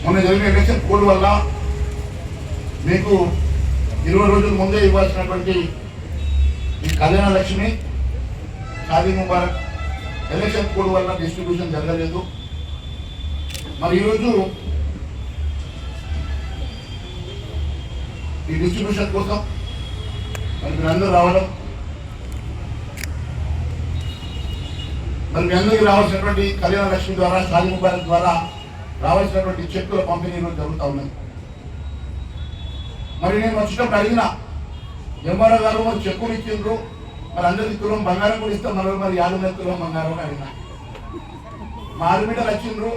మొన్న జరిగిన election code వల్ల మీకు 20 రోజుల ముందే ఇవ్వాల్సినటువంటి ఈ కళ్యాణ లక్ష్మి షాదీ ముబారక్ ఎలక్షన్ కోడ్ వల్ల డిస్ట్రిబ్యూషన్ జరగలేదు. మరి ఈరోజు ఈ డిస్ట్రిబ్యూషన్ కోసం మరి మీరందరూ రావడం, మరి మీ అందరికీ రావాల్సినటువంటి కళ్యాణ లక్ష్మి ద్వారా షాదీ ముబారక్ ద్వారా రావాల్సినటువంటి చెక్కుల పంపిణీ జరుగుతూ ఉన్నది. మరి నేను వచ్చినప్పుడు అడిగిన ఎంఆర్ఓ గారు మరి చెక్కులు ఇచ్చిండ్రు, మరి అందరికి తులం బంగారం కూడా ఇస్తాం, మరి 50 తులం బంగారం అని అడిగిన. మా ఆడబిడ్డలు వచ్చిండ్రు,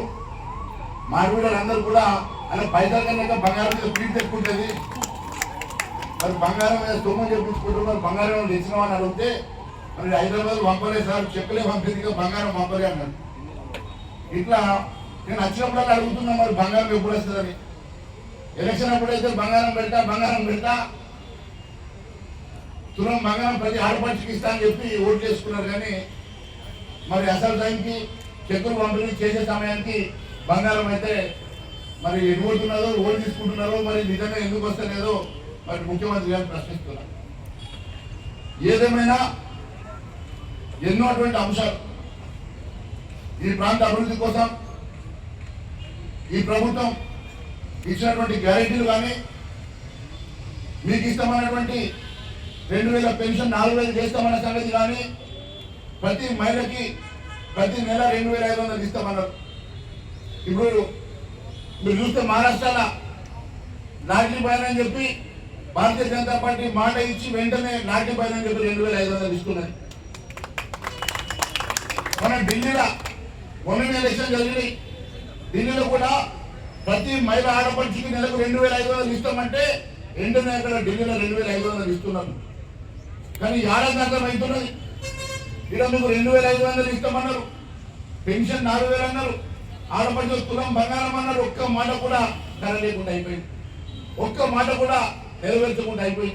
మా ఆడబిడ్డలు అందరూ కూడా అలా పైసలు కన్నా బంగారం మీద ప్రీతి తెచ్చుకుంటుంది, మరి బంగారం మీద సొమ్ము చెప్పించుకుంటారు, మరి బంగారం తెచ్చినామని అడిగితే మరి హైదరాబాద్ పంపలే సార్, చెక్కులే పంపింది బంగారం పంపలే అన్నాడు. ఇట్లా నేను వచ్చినప్పుడు అడుగుతున్నా మరి బంగారం ఎప్పుడు వస్తుందని. ఎలక్షన్ అప్పుడైతే బంగారం పెడతా తులం బంగారం ప్రతి ఆడపడికి ఇస్తా అని చెప్పి ఓట్లు వేసుకున్నారు. కానీ మరి అసలు టైంకి చెక్కులు పంపిణీ చేసే సమయానికి బంగారం అయితే మరి ఎటుపోతున్నదో ఓటు తీసుకుంటున్నారో మరి నిజంగా ఎందుకు వస్తలేదో మరి ముఖ్యమంత్రి గారు ప్రశ్నిస్తున్నారు. ఏదేమైనా ఎన్నో అటువంటి అంశాలు ఈ ప్రాంత అభివృద్ధి కోసం ఈ ప్రభుత్వం ఇచ్చినటువంటి గ్యారెంటీలు కానీ, మీకు ఇష్టమైనటువంటి 2000 పెన్షన్ 4000 చేస్తామన్న సంగతి కానీ, ప్రతి మహిళకి ప్రతి నెల 2500 ఇస్తామన్నారు. ఇప్పుడు మీరు చూస్తే మహారాష్ట్రలో లాటరీ బయలు అని చెప్పి భారతీయ జనతా పార్టీ మాట ఇచ్చి వెంటనే లాటరీ బయలు అని చెప్పి 2500 ఇస్తున్నది. మన ఢిల్లీలో మొన్న ఎలక్షన్ జరిగినాయి, ఢిల్లీలో కూడా ప్రతి మహిళ ఆడపడికి నెలకు 2500 ఇస్తామంటే వెంటనే అక్కడ ఢిల్లీలో 2500 ఇస్తున్నారు. కానీ ఏడాది అర్థం అవుతున్నది, ఇక్కడ మీకు 2500 ఇస్తామన్నారు, పెన్షన్ 4000 అన్నారు, ఆడపడి తులం బంగారం అన్నారు. ఒక్క మాట కూడా నెరవేరకుండా అయిపోయింది, ఒక్క మాట కూడా నెరవేర్చకుండా అయిపోయింది.